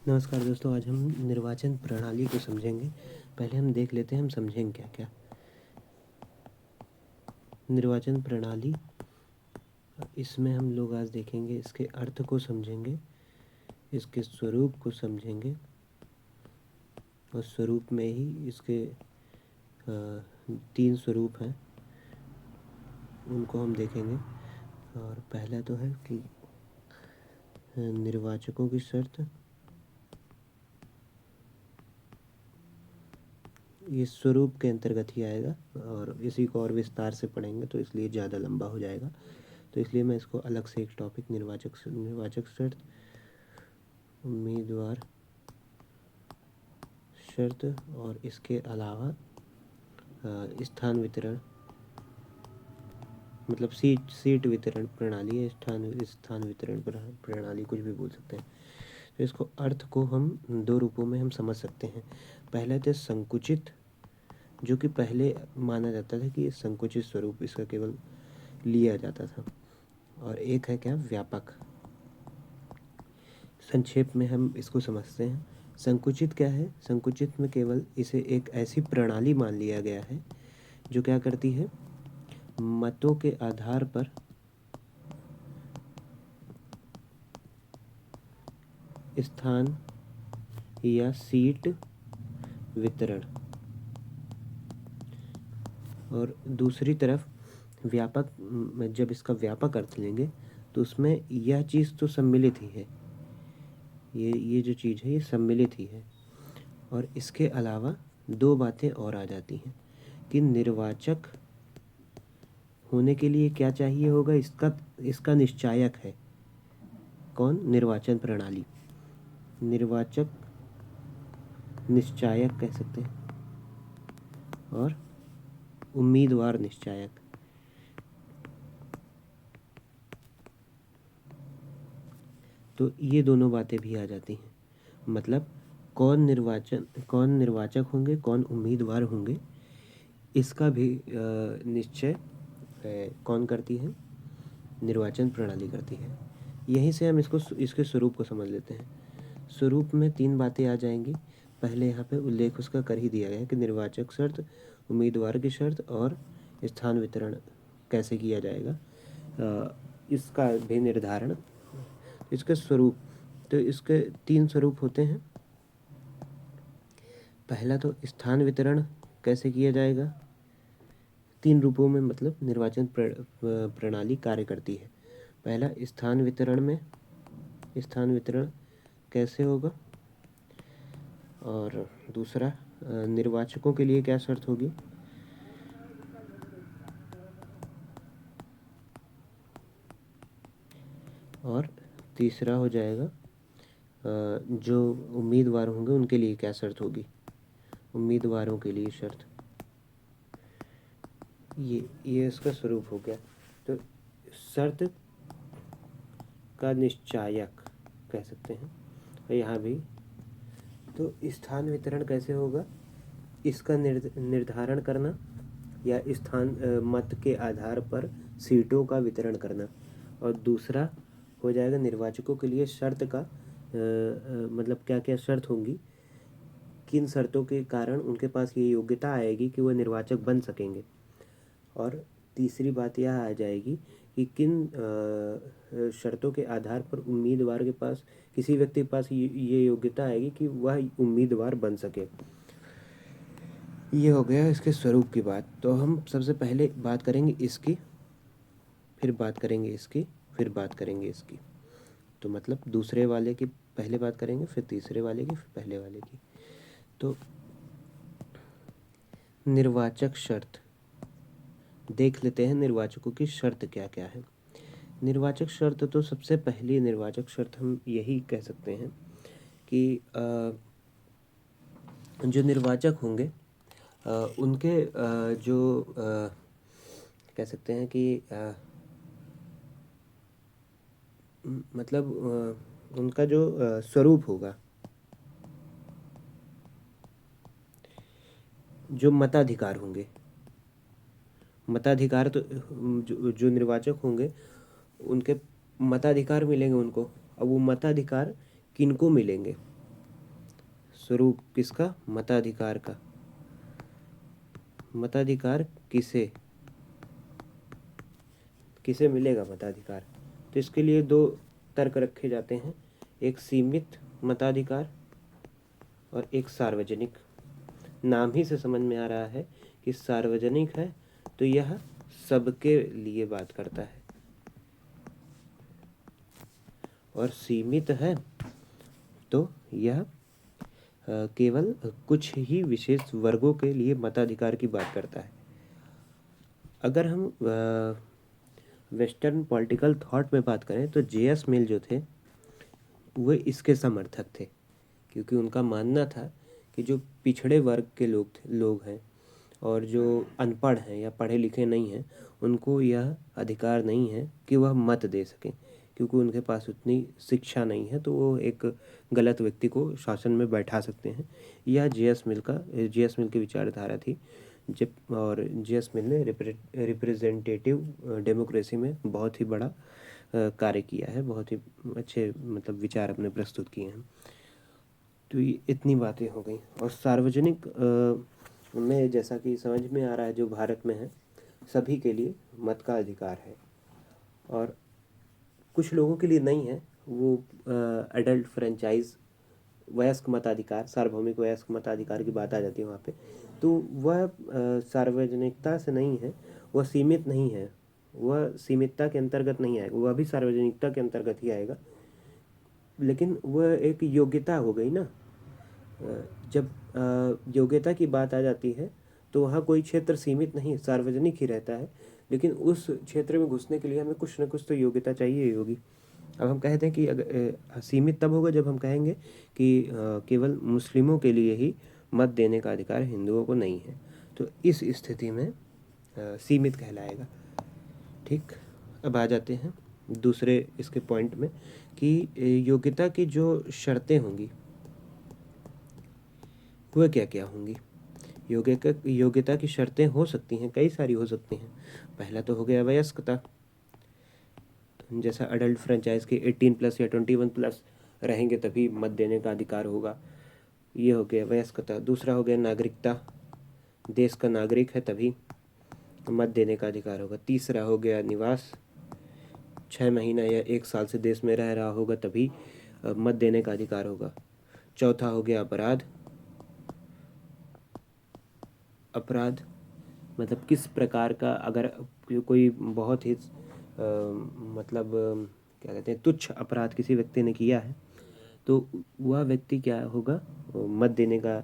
नमस्कार दोस्तों, आज हम निर्वाचन प्रणाली को समझेंगे। पहले हम देख लेते हैं हम समझेंगे क्या क्या। निर्वाचन प्रणाली, इसमें हम लोग आज देखेंगे इसके अर्थ को समझेंगे, इसके स्वरूप को समझेंगे और स्वरूप में ही इसके 3 स्वरूप हैं, उनको हम देखेंगे। और पहला तो है कि निर्वाचकों की शर्त। ये स्वरूप के अंतर्गत ही आएगा और इसी को और विस्तार से पढ़ेंगे तो इसलिए ज़्यादा लंबा हो जाएगा, तो इसलिए मैं इसको अलग से एक टॉपिक निर्वाचक शर्त, उम्मीदवार शर्त और इसके अलावा स्थान वितरण, मतलब सीट वितरण प्रणाली है, स्थान वितरण प्रणाली, कुछ भी बोल सकते हैं। तो इसको अर्थ को हम 2 रूपों में हम समझ सकते हैं। पहला तो संकुचित, जो कि पहले माना जाता था कि ये संकुचित स्वरूप इसका केवल लिया जाता था, और एक है क्या, व्यापक। संक्षेप में हम इसको समझते हैं। संकुचित क्या है? संकुचित में केवल इसे एक ऐसी प्रणाली मान लिया गया है जो क्या करती है, मतों के आधार पर स्थान या सीट वितरण, और दूसरी तरफ व्यापक में जब इसका व्यापक अर्थ लेंगे तो उसमें यह चीज़ तो सम्मिलित ही है, ये जो चीज़ है ये सम्मिलित ही है। और इसके अलावा 2 बातें और आ जाती हैं कि निर्वाचक होने के लिए क्या चाहिए होगा, इसका निश्चायक है। कौन? निर्वाचन प्रणाली। निर्वाचक निश्चायक कह सकते हैं, और उम्मीदवार निश्चायक। तो ये दोनों बातें भी आ जाती हैं। मतलब कौन निर्वाचक होंगे, कौन उम्मीदवार होंगे, इसका भी निश्चय कौन करती है? निर्वाचन प्रणाली करती है। यहीं से हम इसके स्वरूप को समझ लेते हैं। स्वरूप में 3 बातें आ जाएंगी। पहले यहाँ पे उल्लेख उसका कर ही दिया गया है कि निर्वाचक शर्त, उम्मीदवार की शर्त और स्थान वितरण कैसे किया जाएगा, इसका भी निर्धारण। इसके स्वरूप, तो इसके 3 स्वरूप होते हैं। पहला तो स्थान वितरण कैसे किया जाएगा, 3 रूपों में मतलब निर्वाचन प्रणाली कार्य करती है। पहला, स्थान वितरण कैसे होगा, और दूसरा निर्वाचकों के लिए क्या शर्त होगी, और तीसरा हो जाएगा जो उम्मीदवार होंगे उनके लिए क्या शर्त होगी, उम्मीदवारों के लिए शर्त। ये इसका स्वरूप हो गया। तो शर्त का निश्चायक कह सकते हैं। और यहाँ भी तो स्थान वितरण कैसे होगा, इसका निर्धारण करना, या स्थान मत के आधार पर सीटों का वितरण करना। और दूसरा हो जाएगा निर्वाचकों के लिए शर्त का मतलब क्या क्या शर्त होंगी, किन शर्तों के कारण उनके पास ये योग्यता आएगी कि वह निर्वाचक बन सकेंगे। और तीसरी बात यह आ जाएगी कि किन शर्तों के आधार पर उम्मीदवार के पास, किसी व्यक्ति के पास ये योग्यता आएगी कि वह उम्मीदवार बन सके। ये हो गया इसके स्वरूप की बात। तो हम सबसे पहले बात करेंगे इसकी, फिर बात करेंगे इसकी, फिर बात करेंगे इसकी। तो मतलब दूसरे वाले की पहले बात करेंगे, फिर तीसरे वाले की, फिर पहले वाले की। तो निर्वाचक शर्त देख लेते हैं, निर्वाचकों की शर्त क्या क्या है। निर्वाचक शर्त, तो सबसे पहली निर्वाचक शर्त हम यही कह सकते हैं कि जो निर्वाचक होंगे उनके जो कह सकते हैं कि मतलब उनका जो स्वरूप होगा, जो मताधिकार होंगे, मताधिकार तो जो निर्वाचक होंगे उनके मताधिकार मिलेंगे उनको। अब वो मताधिकार किनको मिलेंगे, स्वरूप किसका? मताधिकार का। मताधिकार किसे किसे मिलेगा मताधिकार? तो इसके लिए दो तर्क रखे जाते हैं, एक सीमित मताधिकार और एक सार्वजनिक। नाम ही से समझ में आ रहा है कि सार्वजनिक है तो यह सबके लिए बात करता है, और सीमित है तो यह केवल कुछ ही विशेष वर्गों के लिए मताधिकार की बात करता है। अगर हम वेस्टर्न पॉलिटिकल थॉट में बात करें तो जे.एस. मिल जो थे वे इसके समर्थक थे, क्योंकि उनका मानना था कि जो पिछड़े वर्ग के लोग हैं और जो अनपढ़ हैं या पढ़े लिखे नहीं हैं, उनको यह अधिकार नहीं है कि वह मत दे सकें, क्योंकि उनके पास उतनी शिक्षा नहीं है, तो वो एक गलत व्यक्ति को शासन में बैठा सकते हैं। यह जे.एस. मिल की विचारधारा थी। और जे.एस. मिल ने रिप्रेजेंटेटिव डेमोक्रेसी में बहुत ही बड़ा कार्य किया है, बहुत ही अच्छे मतलब विचार अपने प्रस्तुत किए हैं। तो ये इतनी बातें हो गई। और सार्वजनिक में जैसा कि समझ में आ रहा है, जो भारत में है सभी के लिए मत का अधिकार है, और कुछ लोगों के लिए नहीं है, वो एडल्ट फ्रेंचाइज वयस्क मताधिकार, सार्वभौमिक वयस्क मताधिकार की बात आ जाती है वहाँ पे। तो वह सार्वजनिकता से नहीं है, वह सीमित नहीं है, वह सीमितता के अंतर्गत नहीं आएगा, वह भी सार्वजनिकता के अंतर्गत ही आएगा, लेकिन वह एक योग्यता हो गई ना। जब योग्यता की बात आ जाती है तो वहाँ कोई क्षेत्र सीमित नहीं, सार्वजनिक ही रहता है, लेकिन उस क्षेत्र में घुसने के लिए हमें कुछ ना कुछ तो योग्यता चाहिए ही होगी। अब हम कहते हैं कि अगर सीमित तब होगा जब हम कहेंगे कि केवल मुस्लिमों के लिए ही मत देने का अधिकार हिंदुओं को नहीं है, तो इस स्थिति में सीमित कहलाएगा। ठीक, अब आ जाते हैं दूसरे इसके पॉइंट में कि योग्यता की जो शर्तें होंगी वह क्या क्या होंगी। योग्यता की शर्तें हो सकती हैं, कई सारी हो सकती हैं। पहला तो हो गया वयस्कता, जैसा अडल्ट फ्रेंचाइज के 18+ या 21+ रहेंगे तभी मत देने का अधिकार होगा, ये हो गया वयस्कता। दूसरा हो गया नागरिकता, देश का नागरिक है तभी मत देने का अधिकार होगा। तीसरा हो गया निवास, 6 महीना या 1 साल से देश में रह रहा होगा तभी मत देने का अधिकार होगा। चौथा हो गया अपराध, मतलब किस प्रकार का, अगर कोई बहुत ही मतलब क्या कहते हैं तुच्छ अपराध किसी व्यक्ति ने किया है तो वह व्यक्ति क्या होगा, मत देने का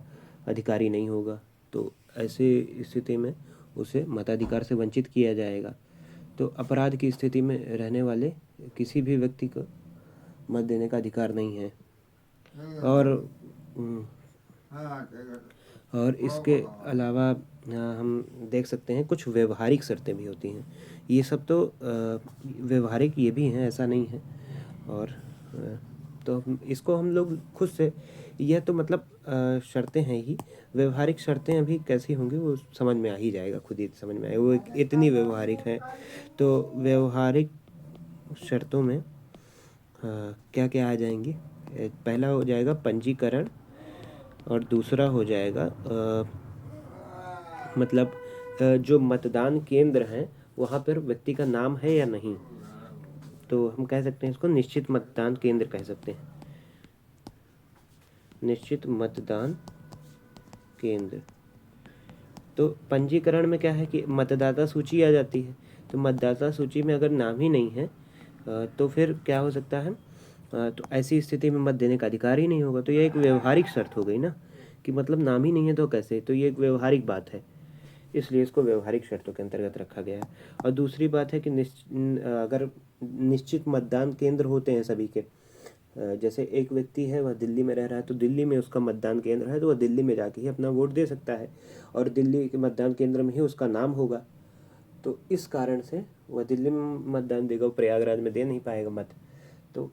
अधिकारी नहीं होगा, तो ऐसे स्थिति में उसे मताधिकार से वंचित किया जाएगा। तो अपराध की स्थिति में रहने वाले किसी भी व्यक्ति को मत देने का अधिकार नहीं है। और इसके अलावा हम देख सकते हैं कुछ व्यवहारिक शर्तें भी होती हैं। ये सब तो व्यवहारिक ये भी हैं, ऐसा नहीं है। और तो इसको हम लोग खुद से, यह तो मतलब शर्तें हैं ही, व्यवहारिक शर्तें अभी कैसी होंगी वो समझ में आ ही जाएगा, खुद ही समझ में आएगा, वो इतनी व्यवहारिक है। तो व्यवहारिक शर्तों में क्या क्या आ जाएंगी। पहला हो जाएगा पंजीकरण, और दूसरा हो जाएगा मतलब जो मतदान केंद्र हैं वहाँ पर व्यक्ति का नाम है या नहीं, तो हम कह सकते हैं इसको निश्चित मतदान केंद्र कह सकते हैं। निश्चित मतदान केंद्र। तो पंजीकरण में क्या है कि मतदाता सूची आ जाती है, तो मतदाता सूची में अगर नाम ही नहीं है तो फिर क्या हो सकता है, तो ऐसी स्थिति में मत देने का अधिकार ही नहीं होगा। तो ये एक व्यवहारिक शर्त हो गई ना, कि मतलब नाम ही नहीं है तो कैसे, तो ये एक व्यवहारिक बात है, इसलिए इसको व्यवहारिक शर्तों के अंतर्गत रखा गया है। और दूसरी बात है कि अगर निश्चित मतदान केंद्र होते हैं सभी के, जैसे एक व्यक्ति है वह दिल्ली में रह रहा है तो दिल्ली में उसका मतदान केंद्र है, तो वह दिल्ली में जाके ही अपना वोट दे सकता है, और दिल्ली के मतदान केंद्र में ही उसका नाम होगा, तो इस कारण से वह दिल्ली में मतदान देगा, वो प्रयागराज में दे नहीं पाएगा मत। तो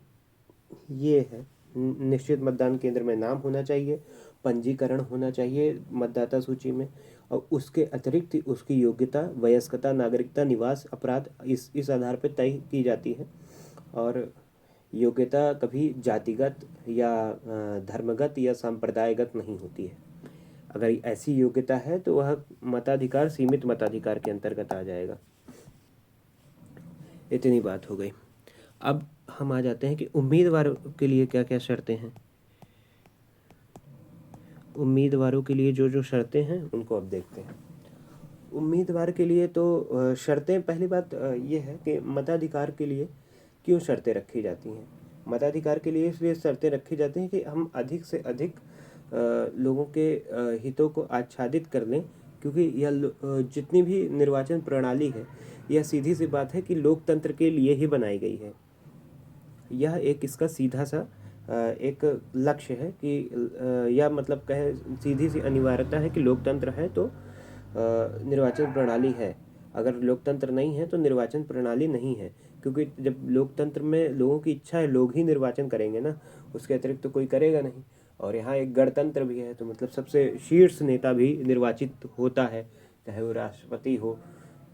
ये है, निश्चित मतदान केंद्र में नाम होना चाहिए, पंजीकरण होना चाहिए मतदाता सूची में, और उसके अतिरिक्त उसकी योग्यता, वयस्कता, नागरिकता, निवास, अपराध इस आधार पर तय की जाती है। और योग्यता कभी जातिगत या धर्मगत या सांप्रदायगत नहीं होती है। अगर ऐसी योग्यता है तो वह मताधिकार, सीमित मताधिकार के अंतर्गत आ जाएगा। इतनी बात हो गई। अब हम आ जाते हैं कि उम्मीदवारों के लिए क्या क्या शर्तें हैं। उम्मीदवारों के लिए जो जो शर्तें हैं उनको अब देखते हैं। उम्मीदवार के लिए तो शर्तें, पहली बात ये है कि मताधिकार के लिए क्यों शर्तें रखी जाती हैं। मताधिकार के लिए इसलिए शर्तें रखी जाती हैं कि हम अधिक से अधिक लोगों के हितों को आच्छादित कर लें, क्योंकि यह जितनी भी निर्वाचन प्रणाली है यह सीधी सी बात है कि लोकतंत्र के लिए ही बनाई गई है। यह एक इसका सीधा सा एक लक्ष्य है कि या मतलब कहे सीधी सी अनिवार्यता है कि लोकतंत्र है तो निर्वाचन प्रणाली है। अगर लोकतंत्र नहीं है तो निर्वाचन प्रणाली नहीं है, क्योंकि जब लोकतंत्र में लोगों की इच्छा है लोग ही निर्वाचन करेंगे ना, उसके अतिरिक्त तो कोई करेगा नहीं। और यहाँ एक गणतंत्र भी है, तो मतलब सबसे शीर्ष नेता भी निर्वाचित होता है, चाहे वो राष्ट्रपति हो,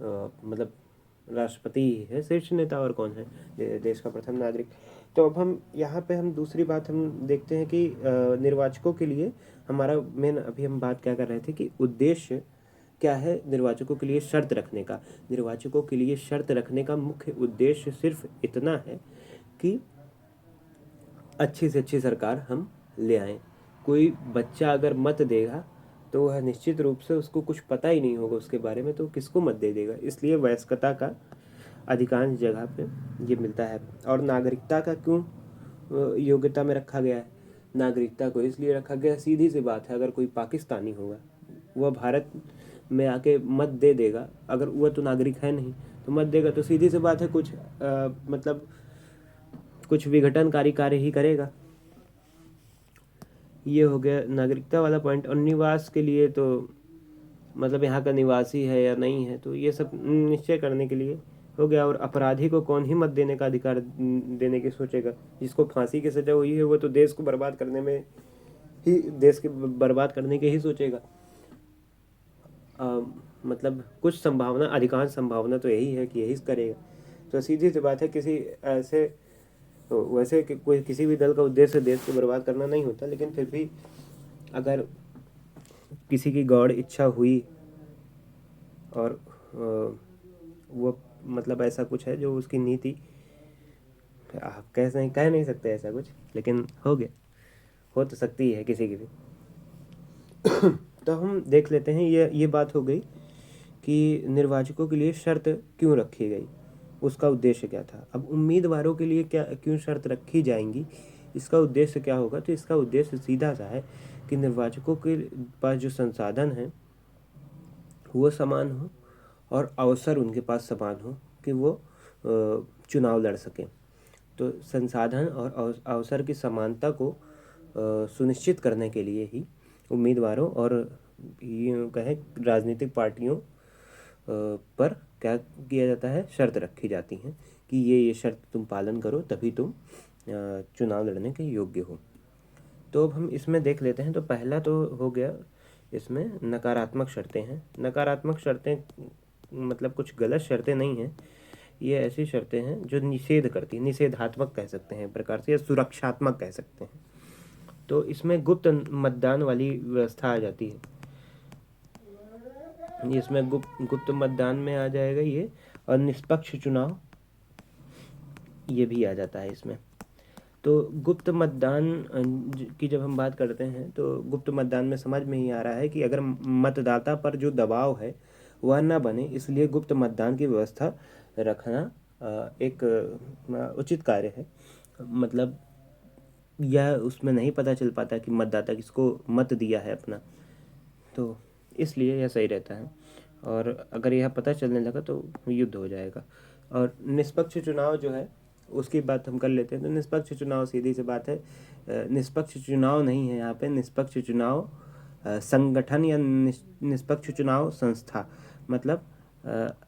मतलब राष्ट्रपति ही है शीर्ष नेता, और कौन है देश का प्रथम नागरिक। तो अब हम यहाँ पे हम दूसरी बात हम देखते हैं कि निर्वाचकों के लिए हमारा मेन, अभी हम बात क्या कर रहे थे कि उद्देश्य क्या है निर्वाचकों के लिए शर्त रखने का। निर्वाचकों के लिए शर्त रखने का मुख्य उद्देश्य सिर्फ इतना है कि अच्छी से अच्छी सरकार हम ले आएँ। कोई बच्चा अगर मत देगा तो वह निश्चित रूप से उसको कुछ पता ही नहीं होगा उसके बारे में, तो किसको मत दे देगा। इसलिए वयस्कता का अधिकांश जगह पे ये मिलता है। और नागरिकता का क्यों योग्यता में रखा गया है? नागरिकता को इसलिए रखा गया, सीधी सी बात है, अगर कोई पाकिस्तानी होगा वह भारत में आके मत दे देगा, अगर वह तो नागरिक है नहीं तो मत देगा, तो सीधी सी बात है कुछ मतलब कुछ विघटनकारी कार्य ही करेगा। ये हो गया नागरिकता वाला पॉइंट। और निवास के लिए तो मतलब यहाँ का निवासी है या नहीं है, तो ये सब निश्चय करने के लिए हो गया। और अपराधी को कौन ही मत देने का अधिकार देने की सोचेगा? जिसको फांसी की सजा हुई है वो तो देश को बर्बाद करने में ही, देश के बर्बाद करने के ही सोचेगा। मतलब कुछ संभावना, अधिकांश संभावना तो यही है कि यही करेगा। तो सीधी सी बात है, किसी ऐसे वैसे कि कोई किसी भी दल का उद्देश्य देश को बर्बाद करना नहीं होता, लेकिन फिर भी अगर किसी की गौड़ इच्छा हुई और वो मतलब ऐसा कुछ है जो उसकी नीति, कह नहीं सकते ऐसा कुछ, लेकिन हो गया, हो तो सकती है किसी की भी। तो हम देख लेते हैं, ये बात हो गई कि निर्वाचकों के लिए शर्त क्यों रखी गई, उसका उद्देश्य क्या था। अब उम्मीदवारों के लिए क्या क्यों शर्त रखी जाएंगी, इसका उद्देश्य क्या होगा? तो इसका उद्देश्य सीधा सा है कि निर्वाचकों के पास जो संसाधन हैं वो समान हो और अवसर उनके पास समान हो कि वो चुनाव लड़ सकें। तो संसाधन और अवसर की समानता को सुनिश्चित करने के लिए ही उम्मीदवारों और यूँ कहें राजनीतिक पार्टियों पर क्या किया जाता है, शर्त रखी जाती हैं कि ये शर्त तुम पालन करो तभी तुम चुनाव लड़ने के योग्य हो। तो अब हम इसमें देख लेते हैं। तो पहला तो हो गया, इसमें नकारात्मक शर्तें हैं। नकारात्मक शर्तें मतलब कुछ गलत शर्तें नहीं हैं, ये ऐसी शर्तें हैं जो निषेध करती हैं, निषेधात्मक कह सकते हैं एक प्रकार से, या सुरक्षात्मक कह सकते हैं। तो इसमें गुप्त मतदान वाली व्यवस्था आ जाती है, इसमें गुप्त मतदान में आ जाएगा ये, और निष्पक्ष चुनाव ये भी आ जाता है इसमें। तो गुप्त मतदान की जब हम बात करते हैं तो गुप्त मतदान में समझ में ही आ रहा है कि अगर मतदाता पर जो दबाव है वह ना बने, इसलिए गुप्त मतदान की व्यवस्था रखना एक उचित कार्य है। मतलब यह उसमें नहीं पता चल पाता कि मतदाता किसको मत दिया है अपना, तो इसलिए यह सही रहता है। और अगर यह पता चलने लगा तो युद्ध हो जाएगा। और निष्पक्ष चुनाव जो है उसकी बात हम कर लेते हैं। तो निष्पक्ष चुनाव सीधी सी बात है, निष्पक्ष चुनाव नहीं है यहाँ पे, निष्पक्ष चुनाव संगठन या निष्पक्ष चुनाव संस्था, मतलब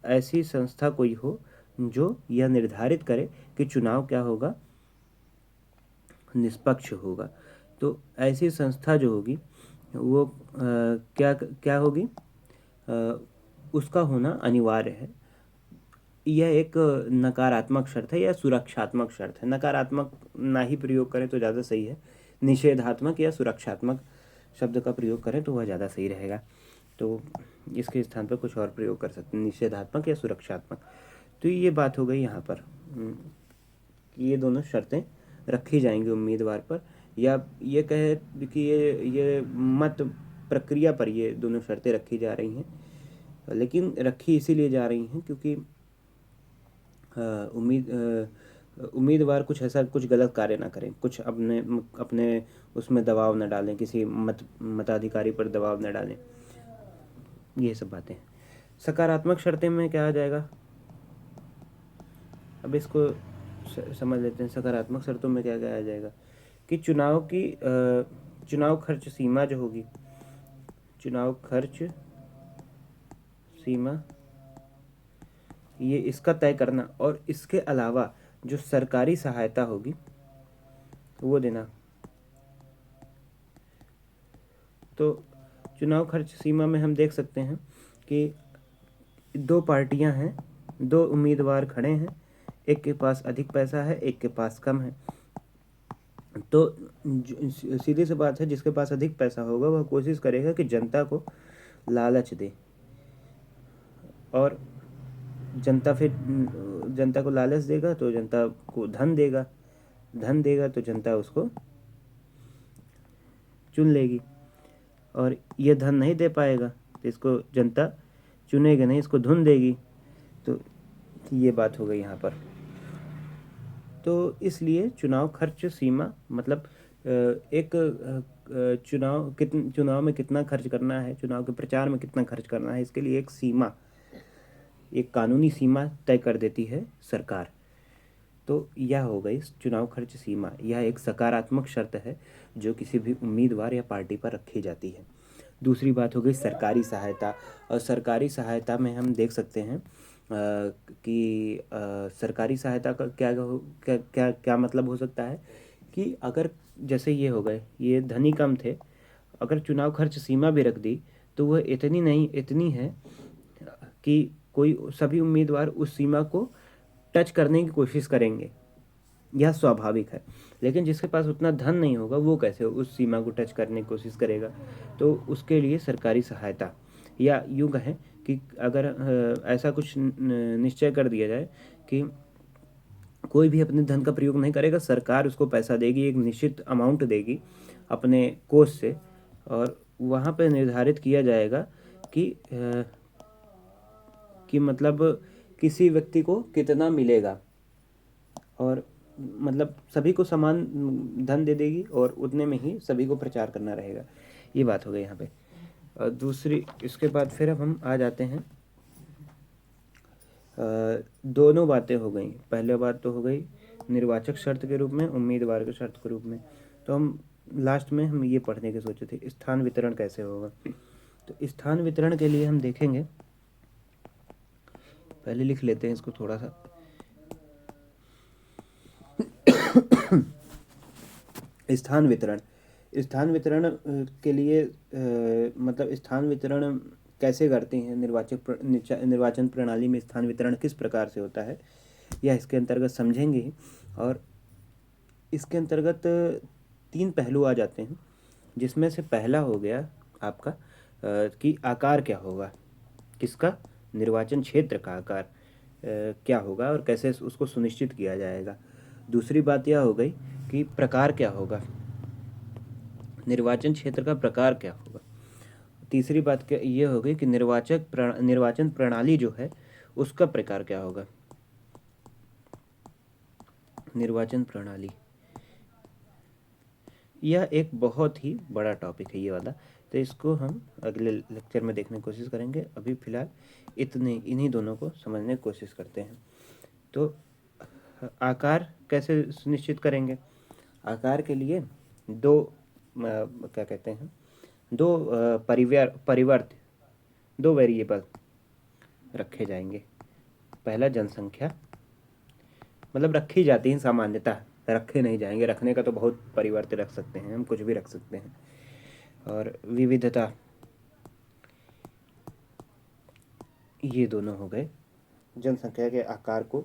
ऐसी संस्था कोई हो जो यह निर्धारित करे कि चुनाव क्या होगा, निष्पक्ष होगा। तो ऐसी संस्था जो होगी वो क्या क्या होगी, उसका होना अनिवार्य है। यह एक नकारात्मक शर्त है या सुरक्षात्मक शर्त है। नकारात्मक ना ही प्रयोग करें तो ज़्यादा सही है, निषेधात्मक या सुरक्षात्मक शब्द का प्रयोग करें तो वह ज़्यादा सही रहेगा। तो इसके स्थान पर कुछ और प्रयोग कर सकते हैं, निषेधात्मक या सुरक्षात्मक। तो ये बात हो गई यहाँ पर कि ये दोनों शर्तें रखी जाएंगी उम्मीदवार पर, या ये कहे कि ये मत प्रक्रिया पर ये दोनों शर्तें रखी जा रही हैं, लेकिन रखी इसीलिए जा रही हैं क्योंकि उम्मीदवार कुछ ऐसा कुछ गलत कार्य ना करें, कुछ अपने अपने उसमें दबाव न डालें, किसी मताधिकारी पर दबाव न डालें, ये सब बातें हैं। सकारात्मक शर्तें में क्या आ जाएगा, अब इसको समझ लेते हैं। सकारात्मक शर्तों में क्या क्या आ जाएगा कि चुनाव खर्च सीमा जो होगी, चुनाव खर्च सीमा ये इसका तय करना, और इसके अलावा जो सरकारी सहायता होगी वो देना। तो चुनाव खर्च सीमा में हम देख सकते हैं कि दो पार्टियां हैं, दो उम्मीदवार खड़े हैं, एक के पास अधिक पैसा है, एक के पास कम है। तो सीधी सी बात है, जिसके पास अधिक पैसा होगा वह कोशिश करेगा कि जनता को लालच दे, और जनता को लालच देगा तो जनता को धन देगा तो जनता उसको चुन लेगी, और ये धन नहीं दे पाएगा तो इसको जनता चुनेगी नहीं, इसको धुन देगी। तो ये बात हो गई यहाँ पर। तो इसलिए चुनाव खर्च सीमा मतलब एक चुनाव में कितना खर्च करना है, चुनाव के प्रचार में कितना खर्च करना है, इसके लिए एक सीमा, एक कानूनी सीमा तय कर देती है सरकार। तो यह हो गई चुनाव खर्च सीमा। यह एक सकारात्मक शर्त है जो किसी भी उम्मीदवार या पार्टी पर रखी जाती है। दूसरी बात हो गई सरकारी सहायता, और सरकारी सहायता में हम देख सकते हैं कि सरकारी सहायता का क्या क्या क्या क्या मतलब हो सकता है कि अगर जैसे ये हो गए, ये धनी कम थे, अगर चुनाव खर्च सीमा भी रख दी तो वह इतनी है कि कोई सभी उम्मीदवार उस सीमा को टच करने की कोशिश करेंगे, यह स्वाभाविक है। लेकिन जिसके पास उतना धन नहीं होगा वो कैसे उस सीमा को टच करने की कोशिश करेगा। तो उसके लिए सरकारी सहायता, या यूँ कहें कि अगर ऐसा कुछ निश्चय कर दिया जाए कि कोई भी अपने धन का प्रयोग नहीं करेगा, सरकार उसको पैसा देगी, एक निश्चित अमाउंट देगी अपने कोष से, और वहाँ पे निर्धारित किया जाएगा कि मतलब किसी व्यक्ति को कितना मिलेगा, और मतलब सभी को समान धन दे देगी और उतने में ही सभी को प्रचार करना रहेगा। ये बात हो गई यहाँ पे। और दूसरी, इसके बाद फिर अब हम आ जाते हैं, दोनों बातें हो गई। पहले बात तो हो गई निर्वाचक शर्त के रूप में, उम्मीदवार के शर्त के रूप में। तो हम लास्ट में हम ये पढ़ने के सोचे थे, स्थान वितरण कैसे होगा। तो स्थान वितरण के लिए हम देखेंगे, पहले लिख लेते हैं इसको थोड़ा सा। स्थान वितरण के लिए मतलब स्थान वितरण कैसे करते हैं, निर्वाचन प्रणाली में स्थान वितरण किस प्रकार से होता है, यह इसके अंतर्गत समझेंगे। और इसके अंतर्गत 3 पहलू आ जाते हैं, जिसमें से पहला हो गया आपका कि आकार क्या होगा, किसका, निर्वाचन क्षेत्र का आकार क्या होगा और कैसे उसको सुनिश्चित किया जाएगा। दूसरी बात यह हो गई कि प्रकार क्या होगा, निर्वाचन क्षेत्र का प्रकार क्या होगा। तीसरी बात क्या ये हो गई कि निर्वाचन प्रणाली जो है उसका प्रकार क्या होगा, निर्वाचन प्रणाली। यह एक बहुत ही बड़ा टॉपिक है ये वाला, तो इसको हम अगले लेक्चर में देखने की कोशिश करेंगे। अभी फ़िलहाल इन्हीं दोनों को समझने की कोशिश करते हैं। तो आकार कैसे सुनिश्चित करेंगे, आकार के लिए क्या कहते हैं, दो वेरिएबल रखे जाएंगे। पहला जनसंख्या, मतलब रखी जाती है सामान्यतः, रखे नहीं जाएंगे, रखने का तो बहुत परिवर्त रख सकते हैं हम, कुछ भी रख सकते हैं। और विविधता, ये दोनों हो गए जनसंख्या के आकार को,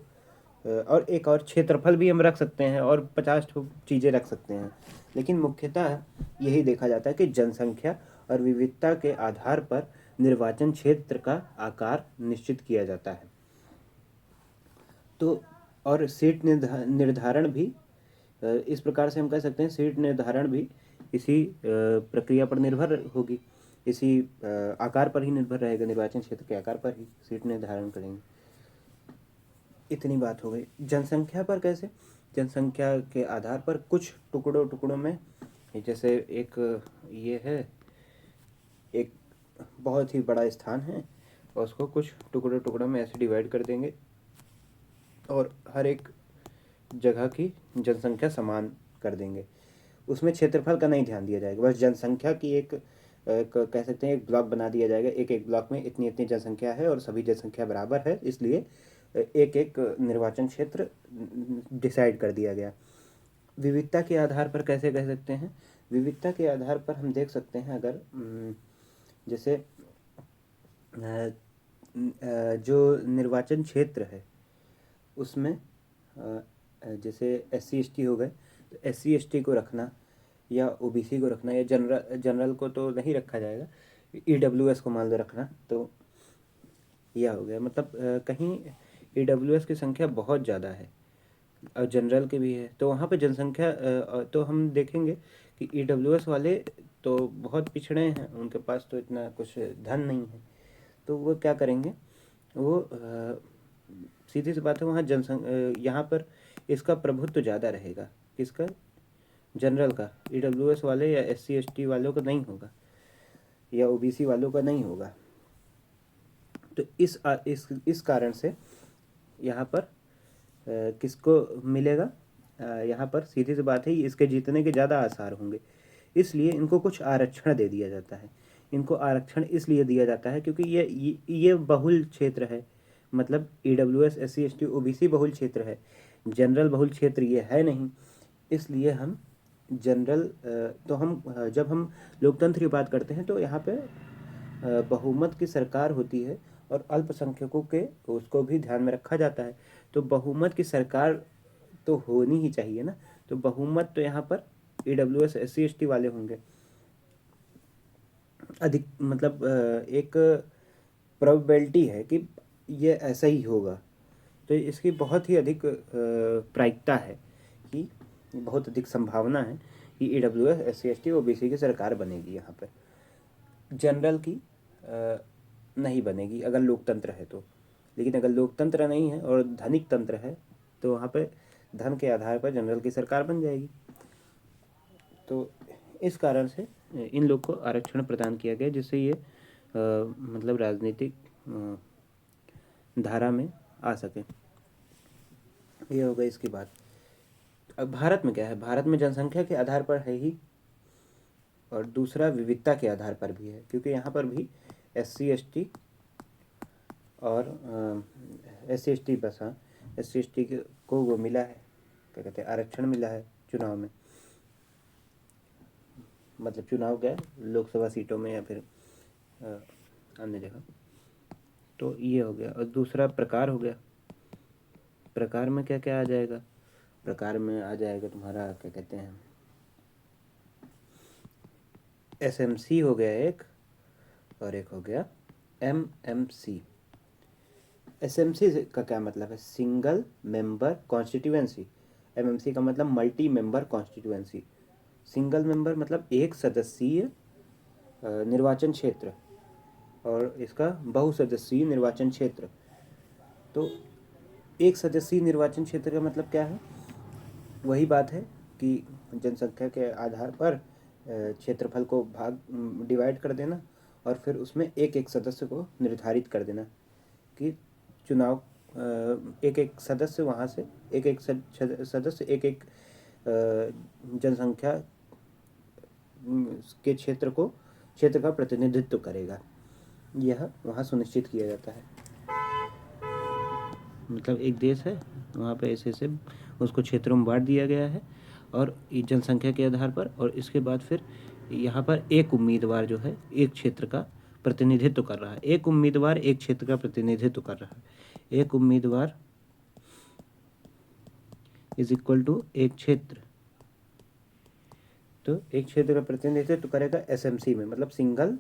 और एक और क्षेत्रफल भी हम रख सकते हैं और 50 चीज़ें रख सकते हैं, लेकिन मुख्यतः यही देखा जाता है कि जनसंख्या और विविधता के आधार पर निर्वाचन क्षेत्र का आकार निश्चित किया जाता है। तो और सीट निर्धारण भी इस प्रकार से हम कह सकते हैं, सीट निर्धारण भी इसी प्रक्रिया पर निर्भर होगी, इसी आकार पर ही निर्भर रहेगा, निर्वाचन क्षेत्र के आकार पर ही सीट निर्धारण करेंगे। इतनी बात हो गई। जनसंख्या पर कैसे? जनसंख्या के आधार पर कुछ टुकड़ों में, जैसे एक ये है, एक बहुत ही बड़ा स्थान है और उसको कुछ टुकड़ों में ऐसे डिवाइड कर देंगे और हर एक जगह की जनसंख्या समान कर देंगे। उसमें क्षेत्रफल का नहीं ध्यान दिया जाएगा, बस जनसंख्या की एक कह सकते हैं एक ब्लॉक बना दिया जाएगा। एक ब्लॉक में इतनी इतनी जनसंख्या है और सभी जनसंख्या बराबर है, इसलिए एक निर्वाचन क्षेत्र डिसाइड कर दिया गया। विविधता के आधार पर कैसे कह सकते हैं? विविधता के आधार पर हम देख सकते हैं, अगर जैसे जो निर्वाचन क्षेत्र है उसमें जैसे SC/ST हो गए, तो SC/ST को रखना या OBC को रखना, या जनरल को तो नहीं रखा जाएगा, EWS को मान लो रखना, तो यह हो गया। मतलब कहीं EWS की संख्या बहुत ज़्यादा है और जनरल के भी है, तो वहाँ पे जनसंख्या तो हम देखेंगे कि EWS वाले तो बहुत पिछड़े हैं, उनके पास तो इतना कुछ धन नहीं है, तो वो क्या करेंगे, वो सीधी सी बात है, वहाँ यहाँ पर इसका प्रभुत्व ज़्यादा रहेगा। किसका? जनरल का। EWS वाले या SC/ST वालों का नहीं होगा, या OBC वालों का नहीं होगा। तो इस कारण से यहाँ पर किसको मिलेगा? यहाँ पर सीधी सी बात है, इसके जीतने के ज़्यादा आसार होंगे, इसलिए इनको कुछ आरक्षण दे दिया जाता है। इनको आरक्षण इसलिए दिया जाता है क्योंकि ये बहुल क्षेत्र है, मतलब EWS SC/ST OBC बहुल क्षेत्र है, जनरल बहुल क्षेत्र ये है नहीं। इसलिए हम जनरल तो हम जब हम लोकतंत्र की बात करते हैं तो यहाँ पे बहुमत की सरकार होती है और अल्पसंख्यकों के उसको भी ध्यान में रखा जाता है। तो बहुमत की सरकार तो होनी ही चाहिए ना, तो बहुमत तो यहाँ पर EWS SC/ST वाले होंगे अधिक, मतलब एक प्रोबेबिलिटी है कि ये ऐसा ही होगा, तो इसकी बहुत ही अधिक प्रायिकता है कि बहुत अधिक संभावना है कि EWS SC/ST OBC की सरकार बनेगी। यहाँ पर जनरल की नहीं बनेगी अगर लोकतंत्र है तो, लेकिन अगर लोकतंत्र नहीं है और धनिक तंत्र है तो वहाँ पे धन के आधार पर जनरल की सरकार बन जाएगी। तो इस कारण से इन लोग को आरक्षण प्रदान किया गया, जिससे ये मतलब राजनीतिक धारा में आ सके। ये हो गई इसकी बात। अब भारत में क्या है? भारत में जनसंख्या के आधार पर है ही, और दूसरा विविधता के आधार पर भी है, क्योंकि यहाँ पर भी SC/ST और SC/ST बस, हाँ, SC/ST को वो मिला है, क्या कहते हैं, आरक्षण मिला है चुनाव में, मतलब चुनाव क्या लोकसभा सीटों में या फिर अन्य जगह। तो ये हो गया। और दूसरा प्रकार हो गया। प्रकार में क्या क्या आ जाएगा? प्रकार में आ जाएगा तुम्हारा क्या कहते हैं, SMC हो गया एक, और एक हो गया MMC। SMC का क्या मतलब है? Single member constituency. MMC का मतलब multi member constituency. Single member मतलब एक सदस्यीय निर्वाचन क्षेत्र, और इसका बहुसदस्यीय निर्वाचन क्षेत्र। तो एक सदस्यीय निर्वाचन क्षेत्र का मतलब क्या है? वही बात है कि जनसंख्या के आधार पर क्षेत्रफल को डिवाइड कर देना और फिर उसमें एक एक सदस्य को निर्धारित कर देना कि चुनाव एक एक सदस्य वहाँ से एक एक सदस्य एक एक जनसंख्या के क्षेत्र का प्रतिनिधित्व करेगा, यह वहाँ सुनिश्चित किया जाता है। मतलब एक देश है, वहाँ पे ऐसे उसको क्षेत्रों में बांट दिया गया है और जनसंख्या के आधार पर, और इसके बाद फिर यहाँ पर एक उम्मीदवार जो है एक क्षेत्र का प्रतिनिधित्व कर रहा है, एक उम्मीदवार एक क्षेत्र का प्रतिनिधित्व कर रहा है, एक उम्मीदवार इज इक्वल टू एक क्षेत्र। तो एक क्षेत्र का प्रतिनिधित्व तो करेगा एसएमसी में, मतलब सिंगल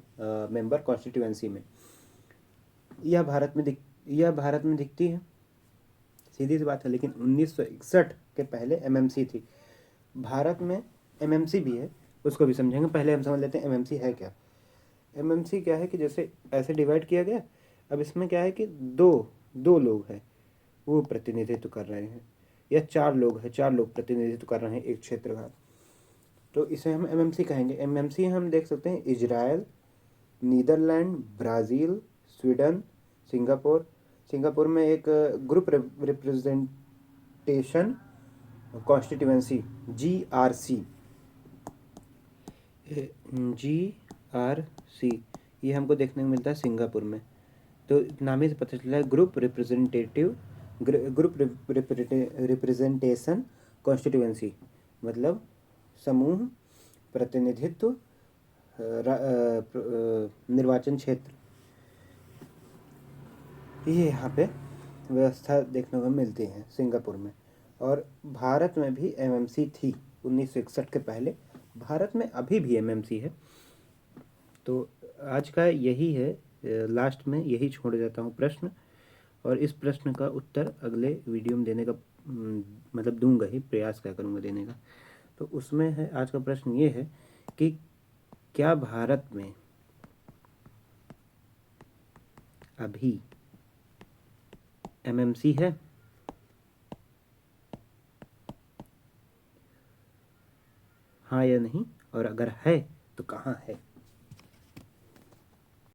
मेंबर कॉन्स्टिट्यूएंसी में। यह भारत में दिखती है, सीधी सी बात है। लेकिन 1961 के पहले एमएमसी थी। भारत में एमएमसी भी है, उसको भी समझेंगे। पहले हम समझ लेते हैं एमएमसी है क्या। एमएमसी क्या है कि जैसे ऐसे डिवाइड किया गया, अब इसमें क्या है कि दो लोग हैं वो प्रतिनिधित्व कर रहे हैं, या 4 लोग हैं, 4 लोग प्रतिनिधित्व कर रहे हैं एक क्षेत्र का, तो इसे हम एमएमसी कहेंगे। एमएमसी हम देख सकते हैं Israel, Netherlands, Brazil, Sweden, Singapore. Singapore में एक group representation constituency GRC, GRC ये हमको देखने को मिलता है सिंगापुर में। तो नाम ही से पता चला है ग्रुप रिप्रेजेंटेशन कॉन्स्टिट्यूएंसी, मतलब समूह प्रतिनिधित्व निर्वाचन क्षेत्र। ये यहाँ पे व्यवस्था देखने को मिलती है सिंगापुर में। और भारत में भी एमएमसी थी 1961 के पहले, भारत में अभी भी एमएमसी है। तो आज का यही है, लास्ट में यही छोड़ जाता हूँ प्रश्न, और इस प्रश्न का उत्तर अगले वीडियो में देने का मतलब दूंगा ही, प्रयास क्या करूँगा देने का। तो उसमें है आज का प्रश्न ये है कि क्या भारत में अभी एमएमसी है? हाँ या नहीं, और अगर है तो कहाँ है।